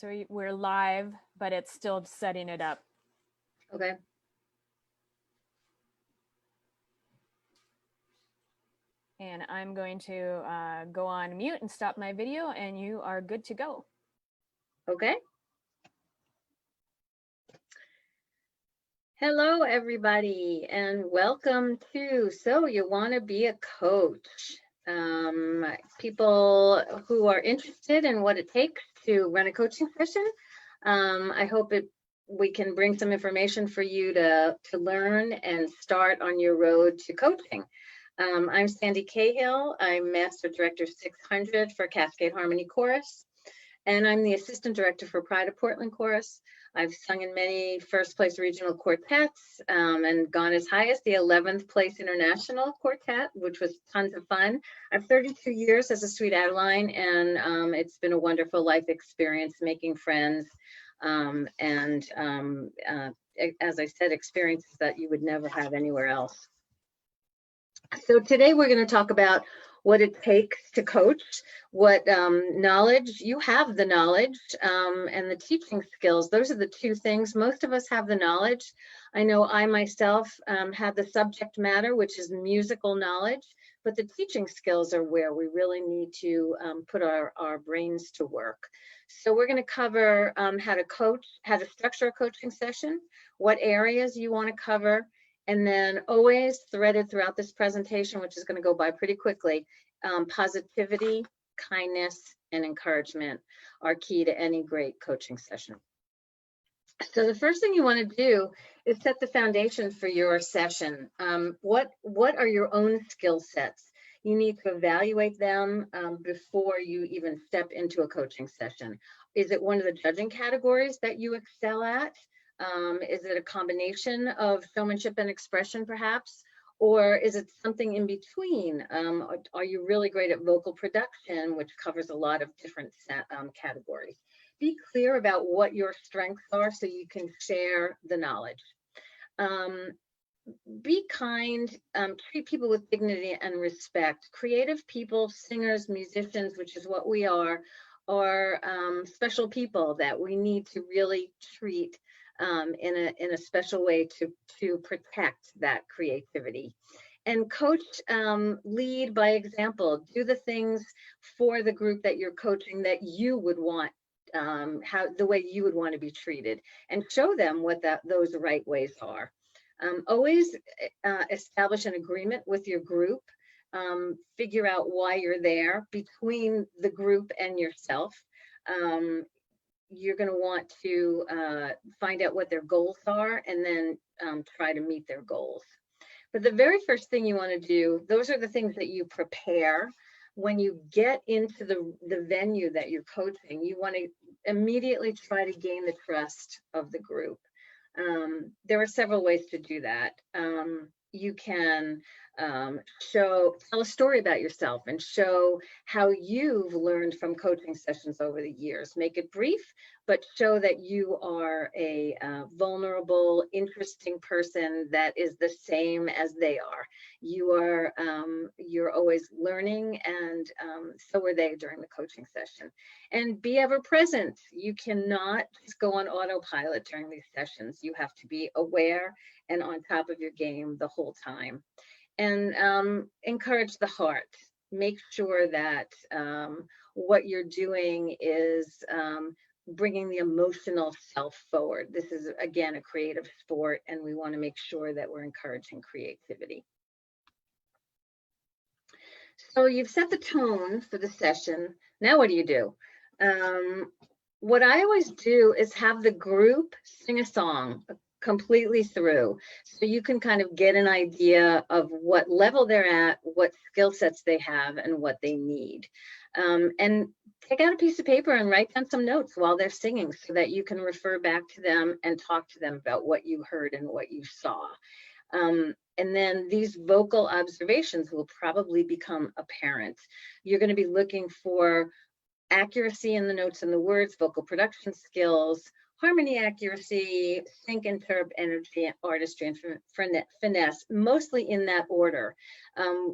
So we're live, but it's still setting it up. Okay. And I'm going to go on mute and stop my video, and you are good to go. Okay. Hello, everybody, and welcome to So You Want to Be a Coach. People who are interested in what it takes to run a coaching session. I hope we can bring some information for you to learn and start on your road to coaching. I'm Sandi Cahill. I'm Master Director 600 for Cascade Harmony Chorus, and I'm the Assistant Director for Pride of Portland Chorus. I've sung in many first place regional quartets and gone as high as the 11th place international quartet, which was tons of fun. I have 32 years as a Sweet Adeline, and it's been a wonderful life experience making friends and as I said, experiences that you would never have anywhere else. So today we're going to talk about what it takes to coach, what knowledge, you have the knowledge and the teaching skills. Those are the two things. Most of us have the knowledge. I know I myself have the subject matter, which is musical knowledge, but the teaching skills are where we really need to put our brains to work. So we're going to cover how to coach, how to structure a coaching session, what areas you want to cover, and then always threaded throughout this presentation, which is going to go by pretty quickly, positivity, kindness, and encouragement are key to any great coaching session. So the first thing you want to do is set the foundation for your session. What are your own skill sets? You need to evaluate them before you even step into a coaching session. Is it one of the judging categories that you excel at? Is it a combination of showmanship and expression, perhaps? Or is it something in between? Are you really great at vocal production, which covers a lot of different categories? Be clear about what your strengths are so you can share the knowledge. Be kind, treat people with dignity and respect. Creative people, singers, musicians, which is what we are special people that we need to really treat in a special way to protect that creativity. And coach, lead by example. Do the things for the group that you're coaching that you would want, the way you would want to be treated, and show them what those right ways are. Always establish an agreement with your group. Figure out why you're there between the group and yourself. You're going to want to find out what their goals are and then try to meet their goals. But the very first thing you want to do, those are the things that you prepare when you get into the venue that you're coaching. You want to immediately try to gain the trust of the group. There are several ways to do that. You can tell a story about yourself and show how you've learned from coaching sessions over the years. Make it brief, but show that you are a vulnerable, interesting person that is the same as they are. You're always learning, and so are they during the coaching session. And be ever present. You cannot just go on autopilot during these sessions. You have to be aware and on top of your game the whole time. And encourage the heart. Make sure that what you're doing is bringing the emotional self forward. This is, again, a creative sport, and we want to make sure that we're encouraging creativity. So you've set the tone for the session. Now what do you do? What I always do is have the group sing a song completely through, so you can kind of get an idea of what level they're at, what skill sets they have, and what they need. And take out a piece of paper and write down some notes while they're singing so that you can refer back to them and talk to them about what you heard and what you saw. And then these vocal observations will probably become apparent. You're going to be looking for accuracy in the notes and the words, vocal production skills, harmony accuracy, sync and terb energy, artistry, and finesse, mostly in that order.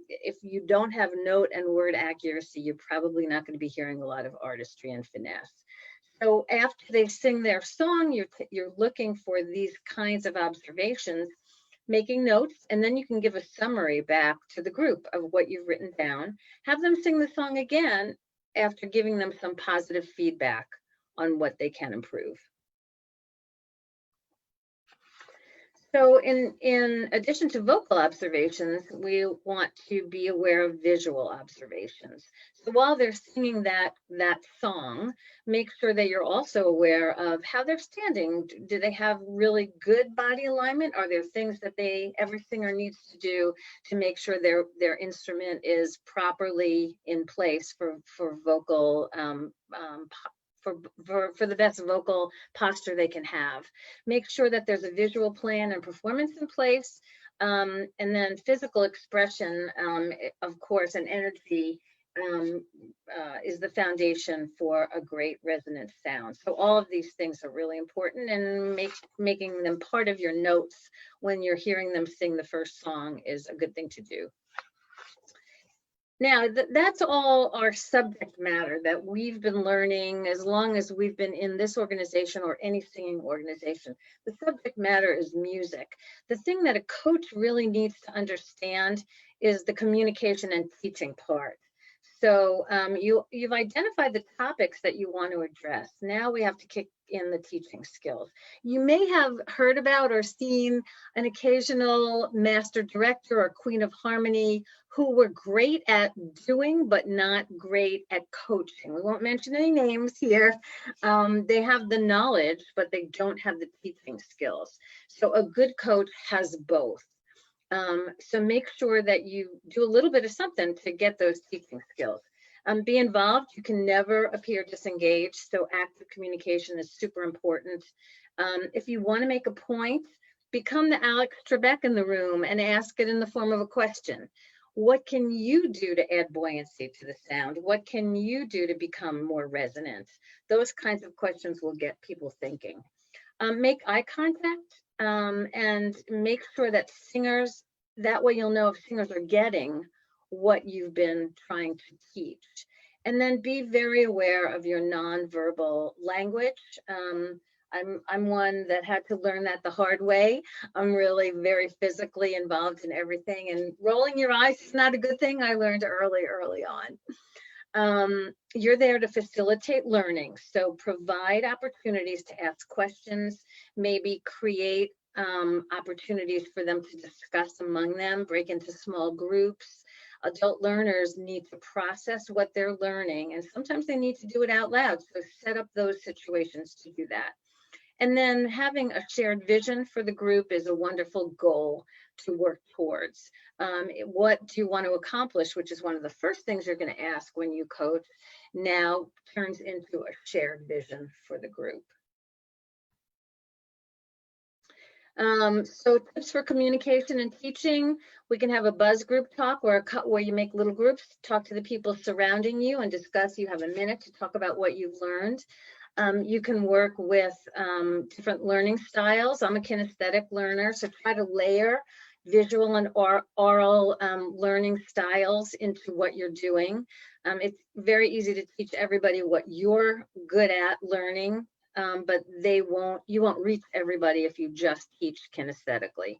If you don't have note and word accuracy, you're probably not going to be hearing a lot of artistry and finesse. So after they sing their song, you're looking for these kinds of observations, making notes, and then you can give a summary back to the group of what you've written down. Have them sing the song again after giving them some positive feedback on what they can improve. So in addition to vocal observations, we want to be aware of visual observations. So while they're singing that song, make sure that you're also aware of how they're standing. Do they have really good body alignment? Are there things that every singer needs to do to make sure their instrument is properly in place for vocal for the best vocal posture they can have. Make sure that there's a visual plan and performance in place. And then physical expression, of course, and energy is the foundation for a great resonant sound. So all of these things are really important, and making them part of your notes when you're hearing them sing the first song is a good thing to do. Now, that's all our subject matter that we've been learning as long as we've been in this organization or any singing organization. The subject matter is music. The thing that a coach really needs to understand is the communication and teaching part. So you've identified the topics that you want to address. Now we have to kick in the teaching skills. You may have heard about or seen an occasional master director or queen of harmony who were great at doing, but not great at coaching. We won't mention any names here. They have the knowledge, but they don't have the teaching skills. So a good coach has both. So make sure that you do a little bit of something to get those teaching skills. Be involved. You can never appear disengaged. So active communication is super important. If you want to make a point, become the Alex Trebek in the room and ask it in the form of a question. What can you do to add buoyancy to the sound? What can you do to become more resonant? Those kinds of questions will get people thinking. Make eye contact and make sure that singers, that way you'll know if singers are getting what you've been trying to teach. And then be very aware of your nonverbal language. I'm one that had to learn that the hard way. I'm really very physically involved in everything, and rolling your eyes is not a good thing. I learned early on. You're there to facilitate learning. So provide opportunities to ask questions, maybe create opportunities for them to discuss among them, break into small groups. Adult learners need to process what they're learning, and sometimes they need to do it out loud. So set up those situations to do that. And then having a shared vision for the group is a wonderful goal to work towards. What do you want to accomplish, which is one of the first things you're going to ask when you coach, now turns into a shared vision for the group. So tips for communication and teaching, we can have a buzz group talk where you make little groups, talk to the people surrounding you and discuss. You have a minute to talk about what you've learned. You can work with different learning styles. I'm a kinesthetic learner, so try to layer visual and oral learning styles into what you're doing. It's very easy to teach everybody what you're good at learning, but you won't reach everybody if you just teach kinesthetically.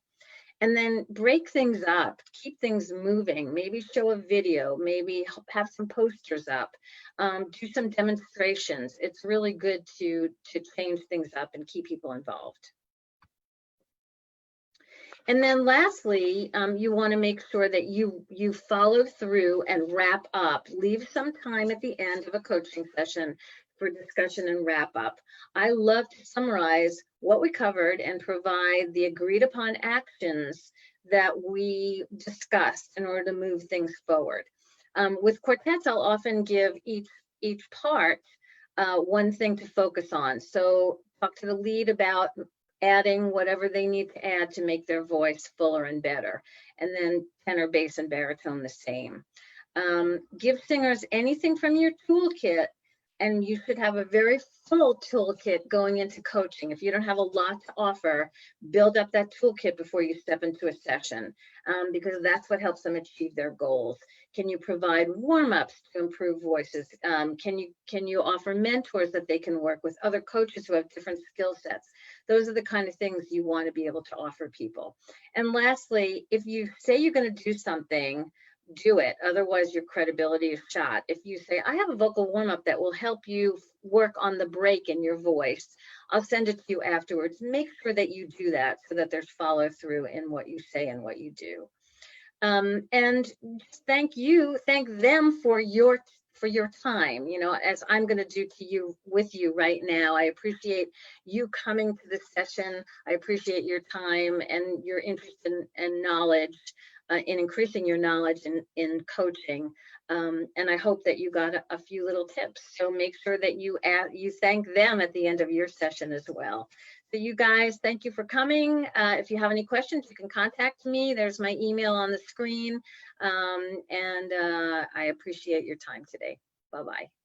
And then break things up, keep things moving, maybe show a video, maybe have some posters up, do some demonstrations. It's really good to change things up and keep people involved. And then lastly, you want to make sure that you follow through and wrap up. Leave some time at the end of a coaching session for discussion and wrap up. I love to summarize what we covered and provide the agreed upon actions that we discussed in order to move things forward. With quartets, I'll often give each part one thing to focus on. So talk to the lead about adding whatever they need to add to make their voice fuller and better. And then tenor, bass, and baritone the same. Give singers anything from your toolkit And you should have a very full toolkit going into coaching. If you don't have a lot to offer, build up that toolkit before you step into a session, because that's what helps them achieve their goals. Can you provide warm-ups to improve voices? Can you offer mentors that they can work with other coaches who have different skill sets? Those are the kind of things you want to be able to offer people. And lastly, if you say you're going to do something, do it. Otherwise, your credibility is shot. If you say, I have a vocal warm up that will help you work on the break in your voice, I'll send it to you afterwards. Make sure that you do that so that there's follow through in what you say and what you do. And thank them for your time, as I'm going to do to you with you right now. I appreciate you coming to this session. I appreciate your time and your interest and knowledge, in increasing your knowledge in coaching. And I hope that you got a few little tips. So make sure that you thank them at the end of your session as well. So you guys, thank you for coming. If you have any questions, you can contact me. There's my email on the screen. And I appreciate your time today. Bye-bye.